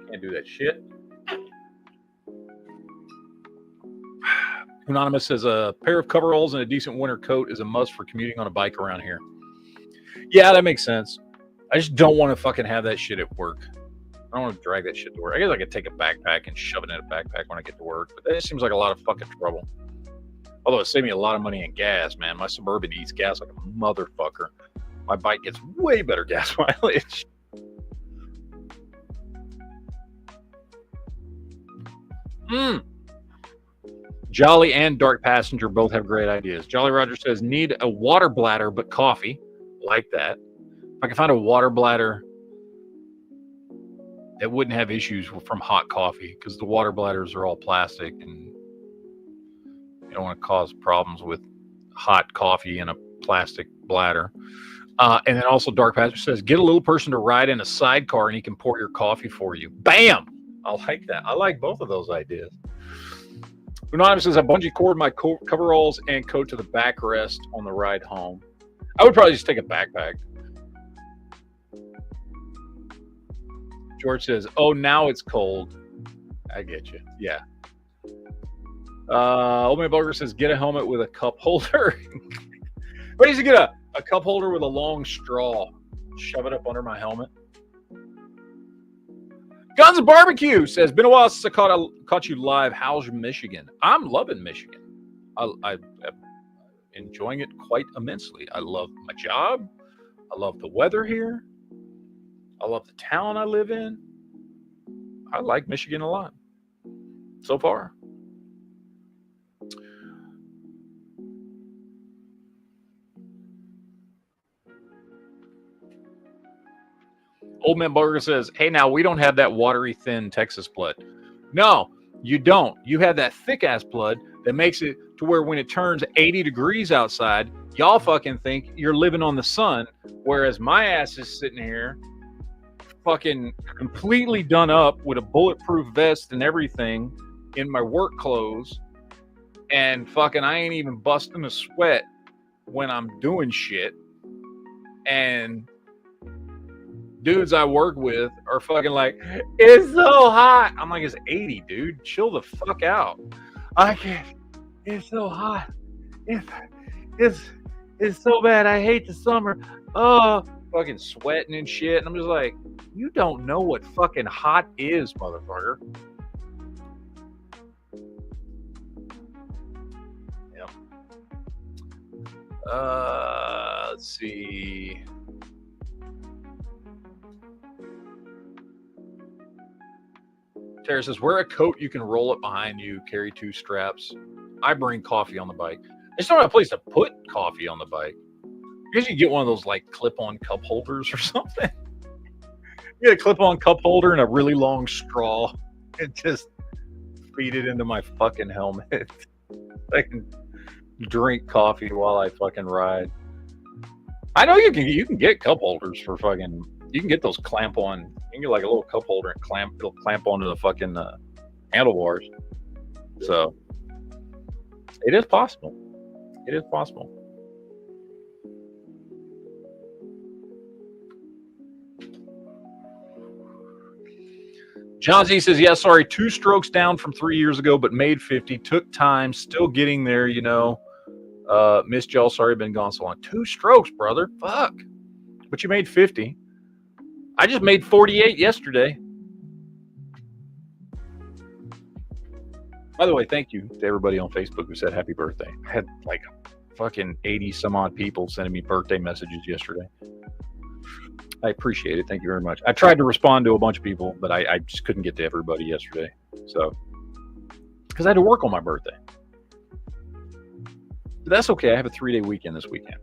Can't do that shit. Anonymous says, a pair of coveralls and a decent winter coat is a must for commuting on a bike around here. Yeah, that makes sense. I just don't want to fucking have that shit at work. I don't want to drag that shit to work. I guess I could take a backpack and shove it in a backpack when I get to work, but that seems like a lot of fucking trouble. Although it saved me a lot of money in gas, man. My Suburban eats gas like a motherfucker. My bike gets way better gas mileage. Jolly and Dark Passenger both have great ideas. Jolly Roger says, need a water bladder, but coffee. Like that. If I can find a water bladder that wouldn't have issues from hot coffee, because the water bladders are all plastic and you don't want to cause problems with hot coffee in a plastic bladder. And then also Dark Passenger says, get a little person to ride in a sidecar and he can pour your coffee for you. Bam! I like that. I like both of those ideas. Anonymous says, I bungee cord my coveralls and coat to the backrest on the ride home. I would probably just take a backpack. George says, oh, now it's cold. I get you. Yeah. Old Man Bulger says, get a helmet with a cup holder. But he should get a cup holder with a long straw. Shove it up under my helmet. Guns and Barbecue says, been a while since I caught you live. How's Michigan? I'm loving Michigan. I'm enjoying it quite immensely. I love my job. I love the weather here. I love the town I live in. I like Michigan a lot so far. Old Man Burger says, hey, now we don't have that watery thin Texas blood. No, you don't. You have that thick ass blood that makes it to where when it turns 80 degrees outside, y'all fucking think you're living on the sun. Whereas my ass is sitting here fucking completely done up with a bulletproof vest and everything in my work clothes. And fucking I ain't even busting a sweat when I'm doing shit. And dudes I work with are fucking like, it's so hot. I'm like, it's 80, dude. Chill the fuck out. I can't. It's so hot. It's so bad. I hate the summer. Oh, fucking sweating and shit. And I'm just like, you don't know what fucking hot is, motherfucker. Yep. Let's see. Tara says, wear a coat you can roll it behind you, carry 2 straps. I bring coffee on the bike. I just don't have a place to put coffee on the bike. I guess you get one of those like clip-on cup holders or something. You get a clip-on cup holder and a really long straw and just feed it into my fucking helmet. I can drink coffee while I fucking ride. I know you can get cup holders for fucking. You can get those clamp-on. You can get like a little cup holder and it'll clamp onto the fucking handlebars. So it is possible. It is possible. John Z says, yeah, sorry, 2 strokes down from 3 years ago, but made 50. Took time, still getting there, you know. Missed y'all, sorry, been gone so long. 2 strokes, brother. Fuck. But you made 50. I just made 48 yesterday. By the way, thank you to everybody on Facebook who said happy birthday. I had like fucking 80 some odd people sending me birthday messages yesterday. I appreciate it. Thank you very much. I tried to respond to a bunch of people, but I just couldn't get to everybody yesterday. So, because I had to work on my birthday. But that's okay. I have a 3-day weekend this weekend.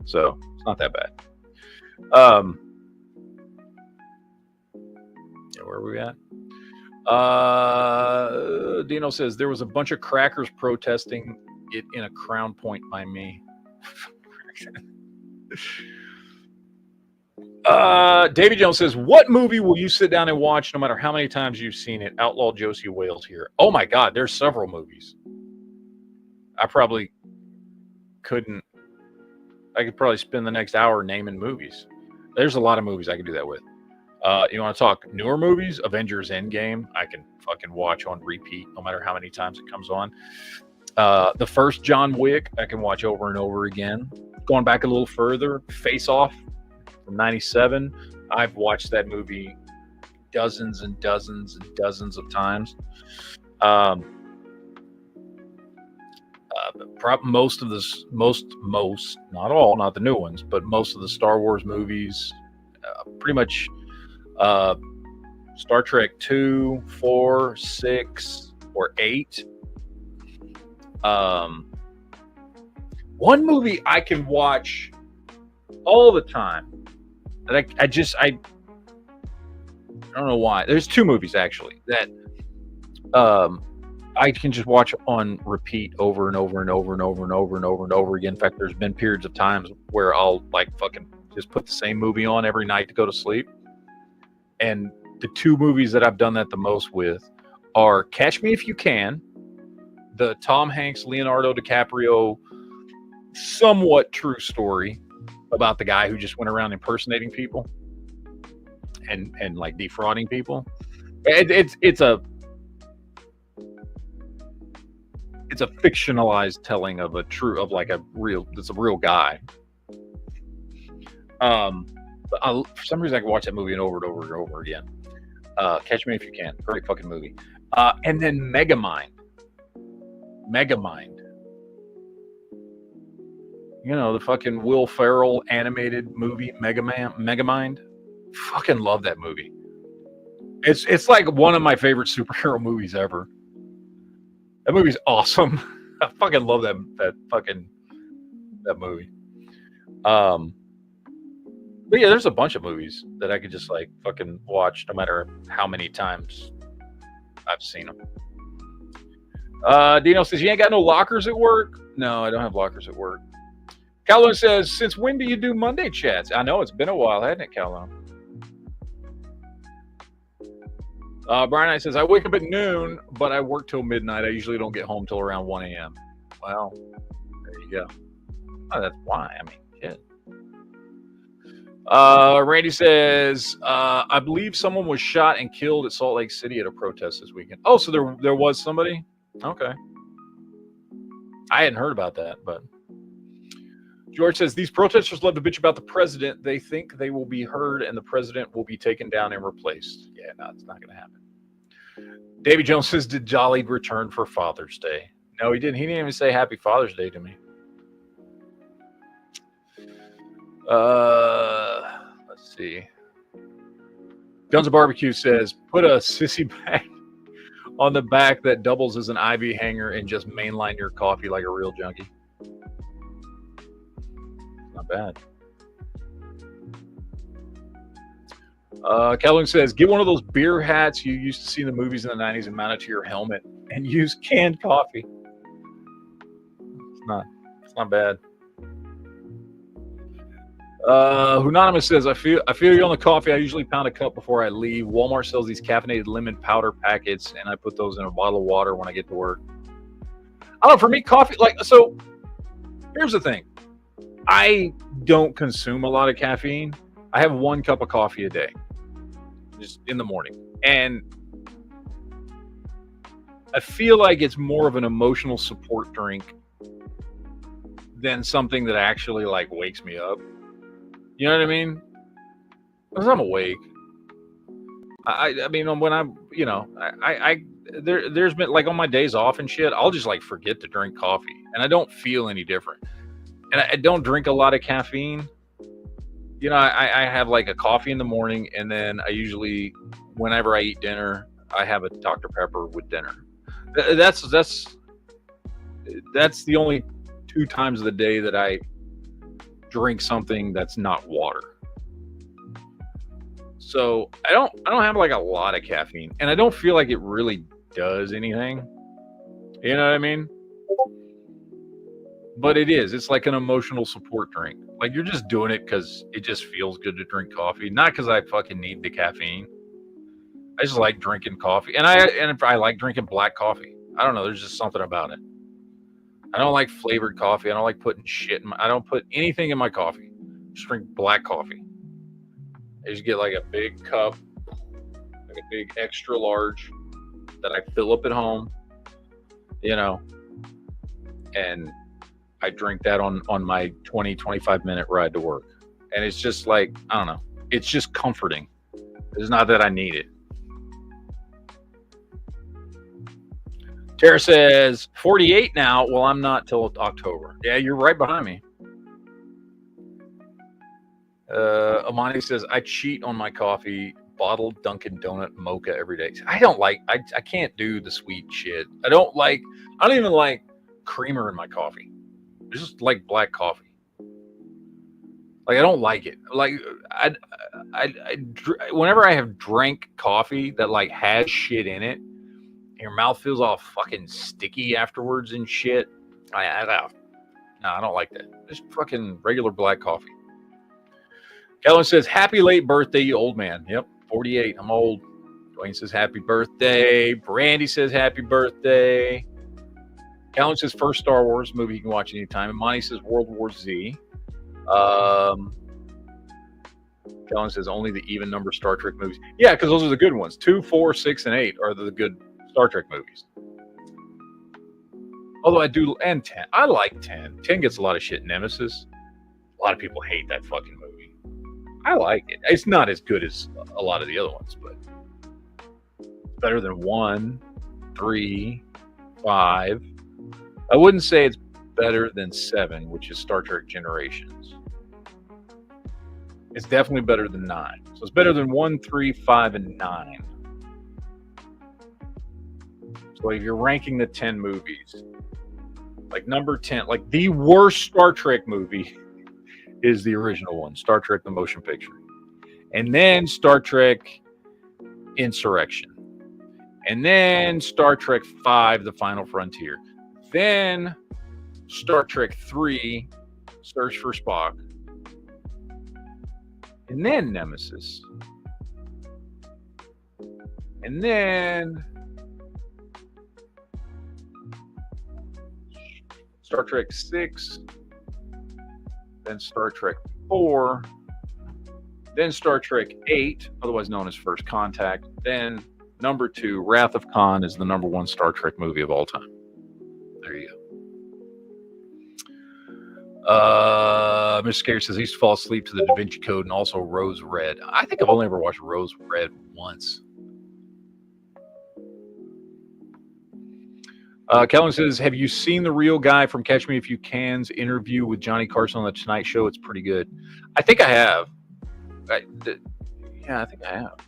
So, it's not that bad. Yeah, where are we at? Dino says, there was a bunch of crackers protesting it in a Crown Point by me. Davy Jones says, what movie will you sit down and watch no matter how many times you've seen it? Outlaw Josie Wales here. Oh my God, there's several movies. I probably couldn't. I could probably spend the next hour naming movies. There's a lot of movies I could do that with. You want to talk newer movies? Avengers Endgame, I can fucking watch on repeat no matter how many times it comes on. The first John Wick, I can watch over and over again. Going back a little further, Face Off from 97. I've watched that movie dozens and dozens and dozens of times. Most, not all, not the new ones, but most of the Star Wars movies, pretty much Star Trek 2, 4, 6, or 8. One movie I can watch all the time that I don't know why. There's 2 movies actually that I can just watch on repeat over and over and over and over and over and over and over again. In fact, there's been periods of times where I'll like fucking just put the same movie on every night to go to sleep. And the 2 movies that I've done that the most with are Catch Me If You Can, the Tom Hanks, Leonardo DiCaprio, somewhat true story about the guy who just went around impersonating people and like defrauding people. It's a fictionalized telling of it's a real guy. But for some reason I can watch that movie over and over and over again. Catch Me If You Can, great fucking movie. And then Megamind. You know, the fucking Will Ferrell animated movie Megamind. Fucking love that movie. It's like one of my favorite superhero movies ever. That movie's awesome. I fucking love that movie. But yeah, there's a bunch of movies that I could just like fucking watch no matter how many times I've seen them. Dino says, you ain't got no lockers at work? No, I don't have lockers at work. Calhoun says, since when do you do Monday chats? I know, it's been a while, hasn't it, Calhoun? Brian Knight says, I wake up at noon, but I work till midnight. I usually don't get home till around 1 a.m. Well, there you go. Oh, that's why. I mean, shit. Randy says, I believe someone was shot and killed at Salt Lake City at a protest this weekend. Oh, so there was somebody? Okay. I hadn't heard about that, but George says, these protesters love to bitch about the president. They think they will be heard and the president will be taken down and replaced. Yeah, no, it's not going to happen. Davy Jones says, did Jolly return for Father's Day? No, he didn't. He didn't even say Happy Father's Day to me. Let's see. Guns of Barbecue says, put a sissy bag on the back that doubles as an IV hanger and just mainline your coffee like a real junkie. Not bad. Calhoun says, get one of those beer hats you used to see in the movies in the 90s and mount it to your helmet and use canned coffee. It's not bad. Hunanimous says, I feel you on the coffee. I usually pound a cup before I leave. Walmart sells these caffeinated lemon powder packets, and I put those in a bottle of water when I get to work. I don't know, for me, coffee, so here's the thing. I don't consume a lot of caffeine. I have 1 cup of coffee a day, just in the morning. And I feel like it's more of an emotional support drink than something that actually wakes me up. You know what I mean? Because I'm awake. I mean, when I'm, there's been on my days off and shit, I'll just forget to drink coffee and I don't feel any different. And I don't drink a lot of caffeine. I have a coffee in the morning, and then I usually, whenever I eat dinner, I have a Dr. Pepper with dinner. That's the only 2 times of the day that I drink something that's not water. So I don't have a lot of caffeine, and I don't feel like it really does anything. You know what I mean? But it's like an emotional support drink. You're just doing it because it just feels good to drink coffee, not because I fucking need the caffeine. I just like drinking coffee, and I like drinking black coffee. I don't know. There's just something about it. I don't like flavored coffee. I don't like putting shit in I don't put anything in my coffee. Just drink black coffee. I just get a big cup, a big extra large that I fill up at home, and I drink that on my 20-25 minute ride to work. And it's just I don't know. It's just comforting. It's not that I need it. Tara says, 48 now. Well, I'm not till October. Yeah, you're right behind me. Amani says, I cheat on my coffee, bottled Dunkin' Donut mocha every day. I can't do the sweet shit. I don't even like creamer in my coffee. I just like black coffee. I don't like it. Whenever I have drank coffee that has shit in it, your mouth feels all fucking sticky afterwards and shit. I don't like that. Just fucking regular black coffee. Kellen says, happy late birthday, you old man. Yep, 48. I'm old. Dwayne says, happy birthday. Brandy says, happy birthday. Kellen says, first Star Wars movie you can watch anytime. And Monty says, World War Z. Kellen says, only the even number Star Trek movies. Yeah, because those are the good ones. 2, 4, 6, and 8 are the good Star Trek movies. Although and 10. I like 10. 10 gets a lot of shit. Nemesis. A lot of people hate that fucking movie. I like it. It's not as good as a lot of the other ones, but it's better than 1, 3, 5. I wouldn't say it's better than 7, which is Star Trek Generations. It's definitely better than 9. So it's better than 1, 3, 5, and 9. So if you're ranking the 10 movies, number 10, the worst Star Trek movie is the original one, Star Trek the Motion Picture. And then Star Trek Insurrection. And then Star Trek V, The Final Frontier. Then Star Trek 3, Search for Spock. And then Nemesis. And then Star Trek 6. Then Star Trek 4. Then Star Trek 8, otherwise known as First Contact. Then number 2, Wrath of Khan, is the number 1 Star Trek movie of all time. There you go. Mr. Scary says he used to fall asleep to the Da Vinci Code and also Rose Red. I think I've only ever watched Rose Red once. Kellen says, have you seen the real guy from Catch Me If You Can's interview with Johnny Carson on the Tonight Show? It's pretty good. I think I have. Yeah, I think I have.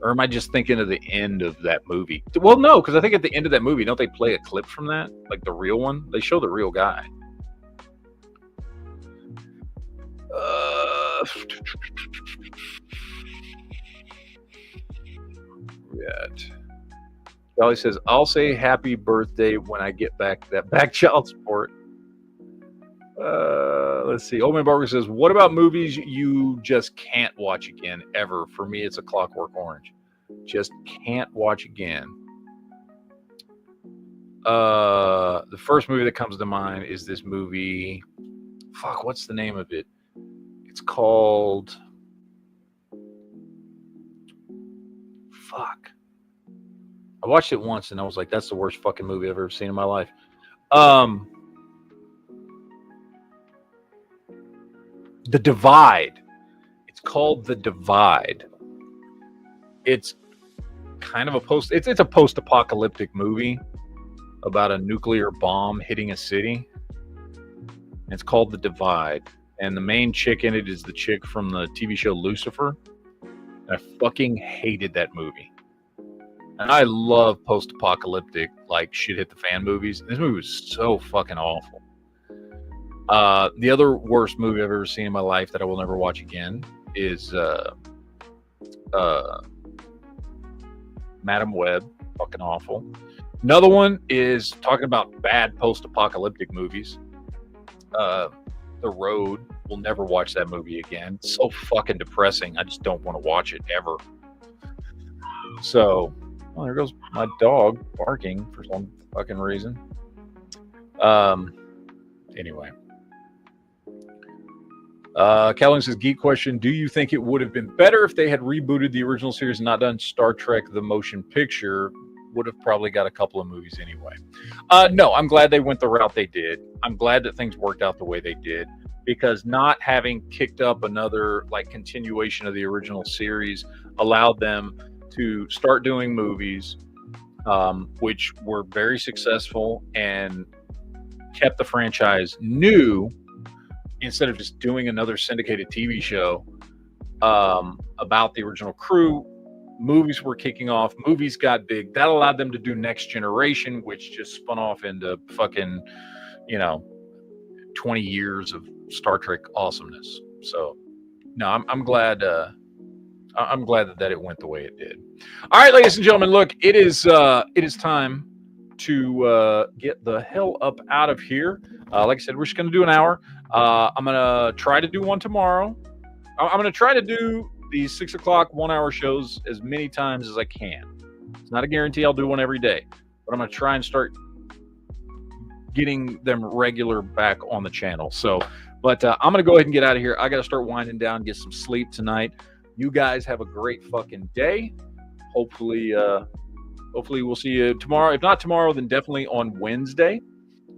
Or am I just thinking of the end of that movie? Well, no, because I think at the end of that movie, don't they play a clip from that? Like the real one? They show the real guy. Charlie says, I'll say happy birthday when I get back that back child support. Let's see. Old Man Barker says, what about movies you just can't watch again ever? For me, it's A Clockwork Orange. Just can't watch again. The first movie that comes to mind is this movie. Fuck, what's the name of it? It's called... Fuck. I watched it once and I was like, that's the worst fucking movie I've ever seen in my life. The Divide. It's called The Divide. It's kind of a it's a post-apocalyptic movie about a nuclear bomb hitting a city. It's called The Divide. And the main chick in it is the chick from the TV show Lucifer. And I fucking hated that movie. And I love post-apocalyptic, like, shit hit the fan movies. This movie was so fucking awful. The other worst movie I've ever seen in my life that I will never watch again is Madam Web. Fucking awful. Another one is talking about bad post-apocalyptic movies. The Road. We'll never watch that movie again. It's so fucking depressing. I just don't want to watch it ever. So, well, there goes my dog barking for some fucking reason. Anyway. Calvin says, Geek question, do you think it would have been better if they had rebooted the original series and not done Star Trek the Motion Picture? Would have probably got a couple of movies anyway. No, I'm glad they went the route they did. I'm glad that things worked out the way they did, because not having kicked up another like continuation of the original series allowed them to start doing movies, which were very successful and kept the franchise new, instead of just doing another syndicated TV show about the original crew. Movies were kicking off. Movies got big. That allowed them to do Next Generation, which just spun off into fucking, 20 years of Star Trek awesomeness. So, no, I'm glad. I'm glad that it went the way it did. All right, ladies and gentlemen, look, it is time to get the hell up out of here. Like I said, we're just going to do an hour. I'm going to try to do one tomorrow. I'm going to try to do these 6 o'clock 1 hour shows as many times as I can. It's not a guarantee I'll do one every day, but I'm going to try and start getting them regular back on the channel. So, but I'm going to go ahead and get out of here. I got to start winding down, get some sleep tonight. You guys have a great fucking day. Hopefully we'll see you tomorrow. If not tomorrow, then definitely on Wednesday.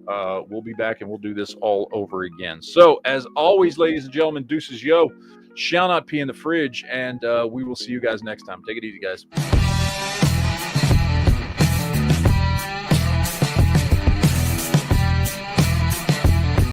We'll be back and we'll do this all over again. So, as always, ladies and gentlemen, deuces yo. Shall not pee in the fridge, and we will see you guys next time. Take it easy, guys.